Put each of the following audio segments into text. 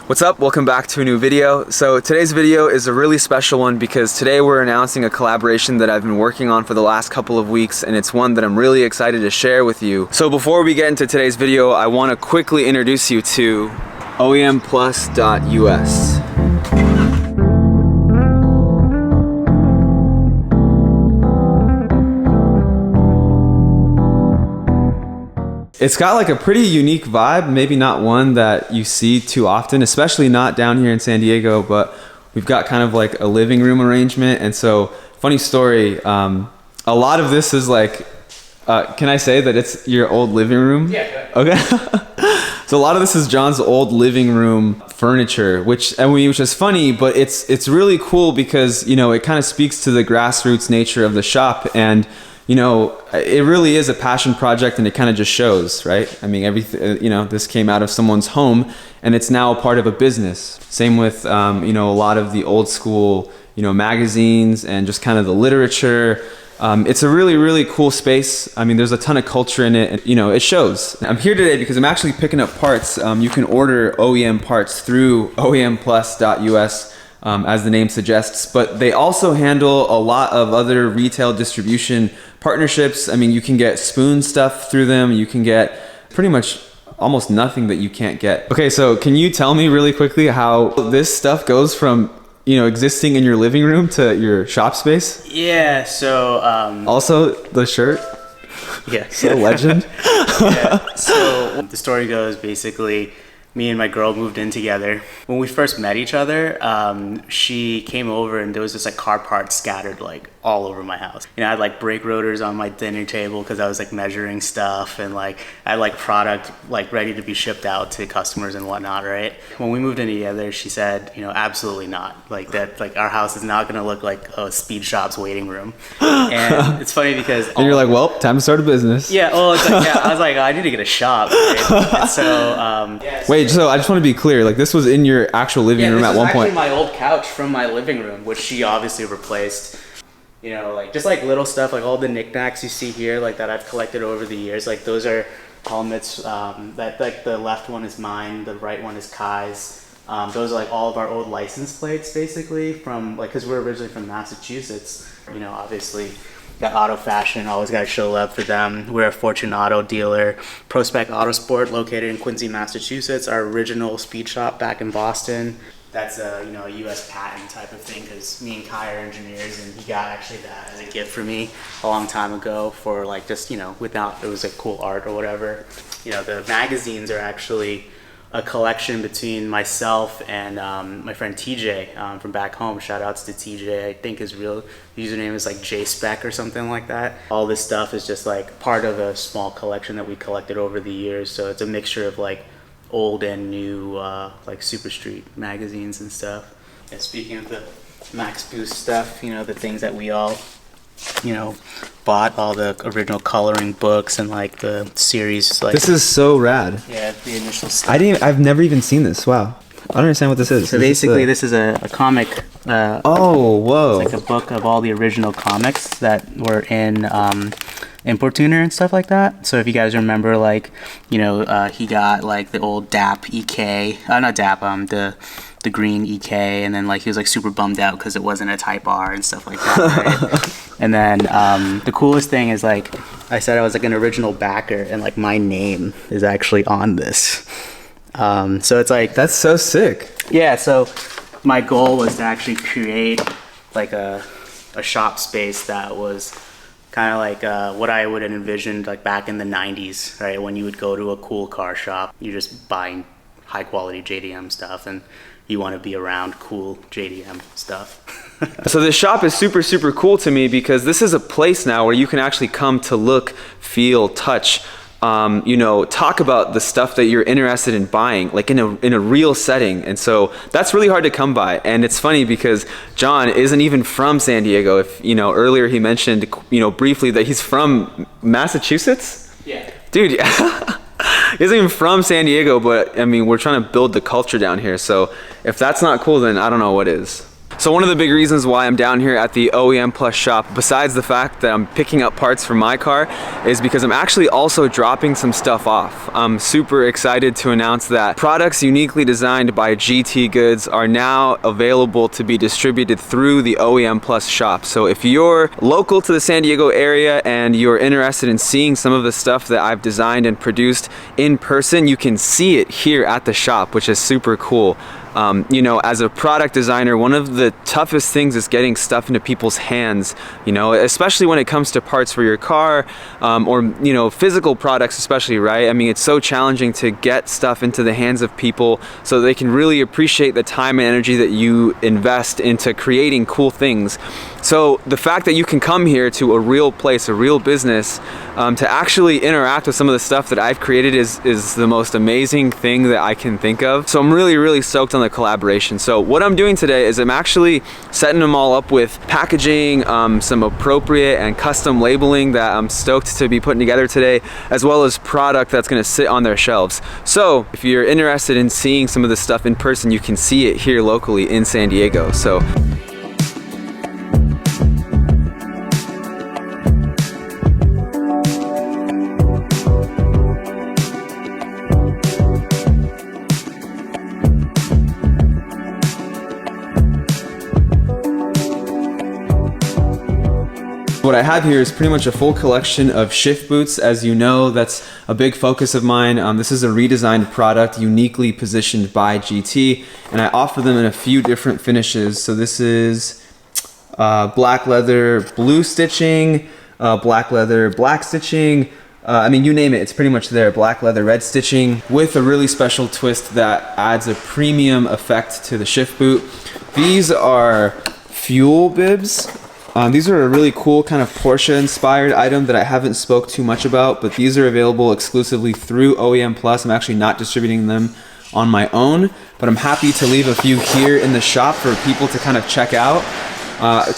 What's up? Welcome back to a new video. So today's video is a really special one because today we're announcing a collaboration that I've been working on for the last couple of weeks, and it's one that I'm really excited to share with you. So before we get into today's video, I want to quickly introduce you to OEM PLUS.us. It's got like a pretty unique vibe, maybe not one that you see too often, especially not down here in San Diego, but we've got kind of like a living room arrangement. And so, funny story, a lot of this is like, can I say that it's your old living room? Yeah. Okay. So a lot of this is John's old living room furniture, which is funny, but it's really cool because, you know, it kind of speaks to the grassroots nature of the shop, and you know, it really is a passion project, and it kind of just shows, right? I mean, everything, you know, this came out of someone's home and it's now a part of a business. Same with, you know, a lot of the old school, you know, magazines and just kind of the literature. It's a really, really cool space. I mean, there's a ton of culture in it, and, you know, it shows. I'm here today because I'm actually picking up parts. You can order OEM parts through OEMPlus.us. As the name suggests, but they also handle a lot of other retail distribution partnerships. I mean, you can get spoon stuff through them. You can get pretty much almost nothing that you can't get. Okay, so can you tell me really quickly how this stuff goes from, you know, existing in your living room to your shop space? Yeah, so also the shirt. Yeah. So legend. Yeah. So the story goes, basically, me and my girl moved in together. When we first met each other, she came over and there was just like car parts scattered like all over my house. You know, I had like brake rotors on my dinner table because I was like measuring stuff, and like I had like product like ready to be shipped out to customers and whatnot, right? When we moved in together, she said, you know, absolutely not. Like that, like our house is not gonna look like a speed shop's waiting room. And it's funny because and you're like, well, time to start a business. Yeah, oh, it's like, yeah, I was like, I need to get a shop. Right? And so, wait, so I just want to be clear, like this was in your actual living room at one point? This was actually my old couch from my living room, which she obviously replaced. You know, like just like little stuff, like all the knickknacks you see here, like that I've collected over the years. Like those are helmets. That like the left one is mine, the right one is Kai's. Those are like all of our old license plates, basically, from like, because we're originally from Massachusetts. You know, obviously got Auto Fashion, always got to show love for them. We're a Fortune Auto dealer. Prospect Autosport, located in Quincy, Massachusetts. Our original speed shop back in Boston. That's a, you know, a U.S. patent type of thing, because me and Kai are engineers, and he got actually that as a gift for me a long time ago for like just, you know, without, it was like cool art or whatever. You know, the magazines are actually a collection between myself and my friend TJ from back home. Shout outs to TJ. I think his real username is like JSpec or something like that. All this stuff is just like part of a small collection that we collected over the years. So it's a mixture of like old and new like Super Street magazines and stuff. And speaking of the Max Boost stuff, you know, the things that we all, you know, bought, all the original coloring books and like the series. Like, this is so rad. Yeah, the initial stuff. I've never even seen this. Wow. I don't understand what this is. So basically this is a comic. Oh, whoa. It's like a book of all the original comics that were in Import Tuner and stuff like that. So if you guys remember, like, you know, he got like the old DAP EK, not DAP, the green EK, and then like he was like super bummed out because it wasn't a Type R and stuff like that, right? And then the coolest thing is, like, I said I was like an original backer, and like my name is actually on this. So it's like, that's so sick. Yeah, so my goal was to actually create like a shop space that was kind of like what I would have envisioned like back in the 90s, right? When you would go to a cool car shop, you're just buying high quality JDM stuff, and you want to be around cool JDM stuff. So this shop is super, super cool to me because this is a place now where you can actually come to look, feel, touch, you know, talk about the stuff that you're interested in buying, like in a real setting. And so that's really hard to come by. And it's funny because John isn't even from San Diego. If, you know, earlier he mentioned, you know, briefly that he's from Massachusetts. Yeah. Dude, yeah. He isn't even from San Diego, but I mean, we're trying to build the culture down here. So if that's not cool, then I don't know what is. So one of the big reasons why I'm down here at the OEM Plus shop, besides the fact that I'm picking up parts for my car, is because I'm actually also dropping some stuff off. I'm super excited to announce that products uniquely designed by GT Goods are now available to be distributed through the OEM Plus shop. So if you're local to the San Diego area and you're interested in seeing some of the stuff that I've designed and produced in person, you can see it here at the shop, which is super cool. You know, as a product designer, one of the toughest things is getting stuff into people's hands, you know, especially when it comes to parts for your car, or, you know, physical products especially, right? I mean, it's so challenging to get stuff into the hands of people so they can really appreciate the time and energy that you invest into creating cool things. So the fact that you can come here to a real place, a real business, to actually interact with some of the stuff that I've created is the most amazing thing that I can think of. So I'm really stoked on the collaboration. So what I'm doing today is I'm actually setting them all up with packaging, some appropriate and custom labeling that I'm stoked to be putting together today, as well as product that's going to sit on their shelves. So if you're interested in seeing some of this stuff in person, you can see it here locally in San Diego. So what I have here is pretty much a full collection of shift boots. As you know, that's a big focus of mine. This is a redesigned product uniquely positioned by GT, and I offer them in a few different finishes. So this is black leather blue stitching, black leather black stitching, I mean, you name it, it's pretty much there. Black leather red stitching with a really special twist that adds a premium effect to the shift boot. These are fuel bibs. These are a really cool kind of Porsche inspired item that I haven't spoke too much about, but these are available exclusively through OEM Plus. I'm actually not distributing them on my own, but I'm happy to leave a few here in the shop for people to kind of check out.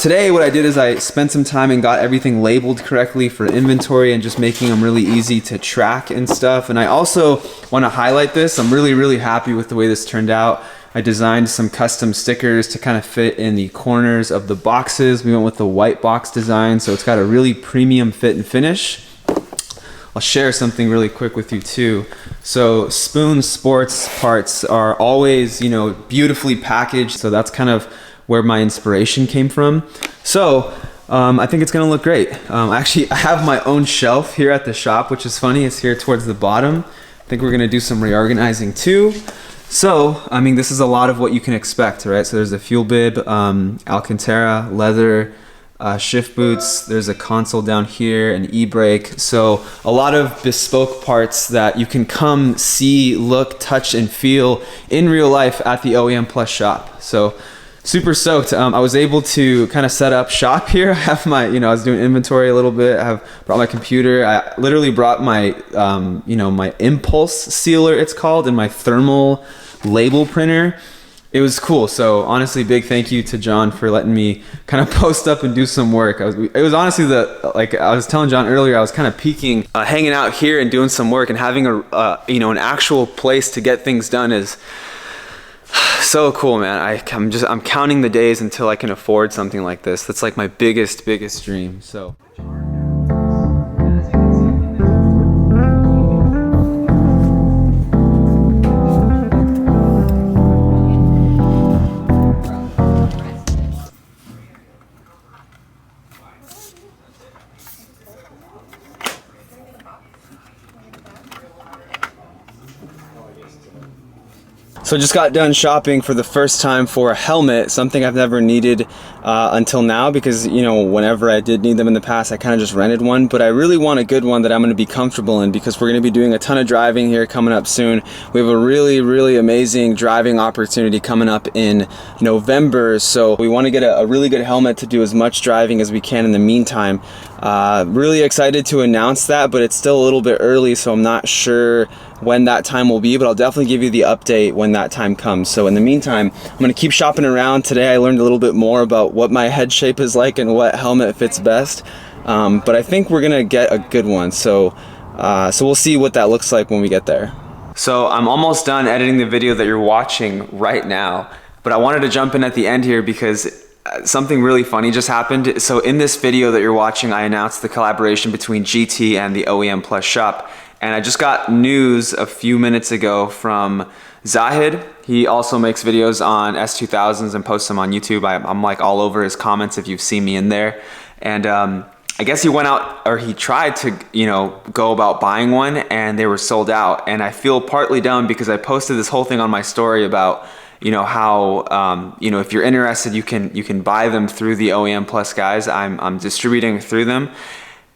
Today what I did is I spent some time and got everything labeled correctly for inventory and just making them really easy to track and stuff. And I also want to highlight this. I'm really happy with the way this turned out. I designed some custom stickers to kind of fit in the corners of the boxes. We went with the white box design, so it's got a really premium fit and finish. I'll share something really quick with you too. So Spoon Sports parts are always, you know, beautifully packaged, so that's kind of where my inspiration came from. So I think it's gonna look great. Actually, I have my own shelf here at the shop, which is funny. It's here towards the bottom. I think we're gonna do some reorganizing too. So, I mean, this is a lot of what you can expect, right? So there's a fuel bib, Alcantara, leather, shift boots. There's a console down here, an e-brake. So a lot of bespoke parts that you can come see, look, touch, and feel in real life at the OEM Plus shop. So super stoked. I was able to kind of set up shop here. I have my, I was doing inventory a little bit. I have brought my computer. I literally brought my, my impulse sealer, it's called, and my thermal label printer. It was cool. So honestly, big thank you to John for letting me kind of post up and do some work. It was honestly I was telling John earlier, I was kind of peaking, hanging out here and doing some work, and having an actual place to get things done is so cool, man. I'm counting the days until I can afford something like this. That's like my biggest dream. So So just got done shopping for the first time for a helmet, something I've never needed until now, because whenever I did need them in the past, I kind of just rented one. But I really want a good one that I'm going to be comfortable in, because we're going to be doing a ton of driving here coming up soon. We have a really amazing driving opportunity coming up in November, so we want to get a really good helmet to do as much driving as we can in the meantime. Really excited to announce that, but it's still a little bit early, so I'm not sure when that time will be, but I'll definitely give you the update when that time comes. So in the meantime, I'm going to keep shopping around. Today I learned a little bit more about what my head shape is like and what helmet fits best, but I think we're going to get a good one. So we'll see what that looks like when we get there. So I'm almost done editing the video that you're watching right now, But I wanted to jump in at the end here because something really funny just happened. So in this video that you're watching, I announced the collaboration between GT and the OEM Plus shop. And I just got news a few minutes ago from Zahid. He also makes videos on S2000s and posts them on YouTube. I'm like all over his comments if you've seen me in there. And I guess he went out, or he tried to, go about buying one, and they were sold out. And I feel partly dumb because I posted this whole thing on my story about, how, if you're interested, you can buy them through the OEM Plus guys. I'm distributing through them.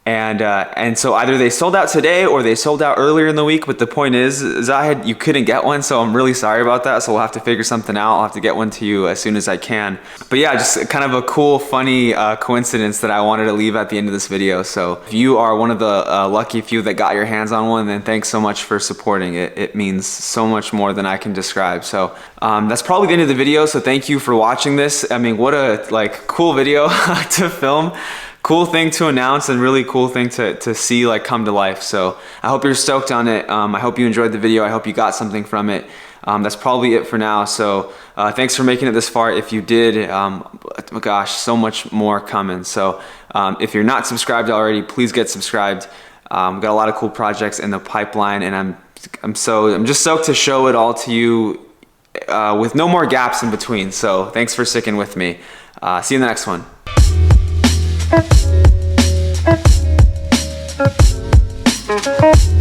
And so either they sold out today or they sold out earlier in the week. But the point is, Zahid, you couldn't get one. So I'm really sorry about that. So we'll have to figure something out. I'll have to get one to you as soon as I can. But yeah, just kind of a cool, funny coincidence that I wanted to leave at the end of this video. So if you are one of the lucky few that got your hands on one, then thanks so much for supporting it. It means so much more than I can describe. So that's probably the end of the video. So thank you for watching this. I mean, what a cool video to film. Cool thing to announce and really cool thing to see come to life. So I hope you're stoked on it. I hope you enjoyed the video. I hope you got something from it. That's probably it for now. So thanks for making it this far. If you did, gosh, so much more coming. So if you're not subscribed already, please get subscribed. We've got a lot of cool projects in the pipeline, and I'm just stoked to show it all to you with no more gaps in between. So thanks for sticking with me. See you in the next one. Thank you.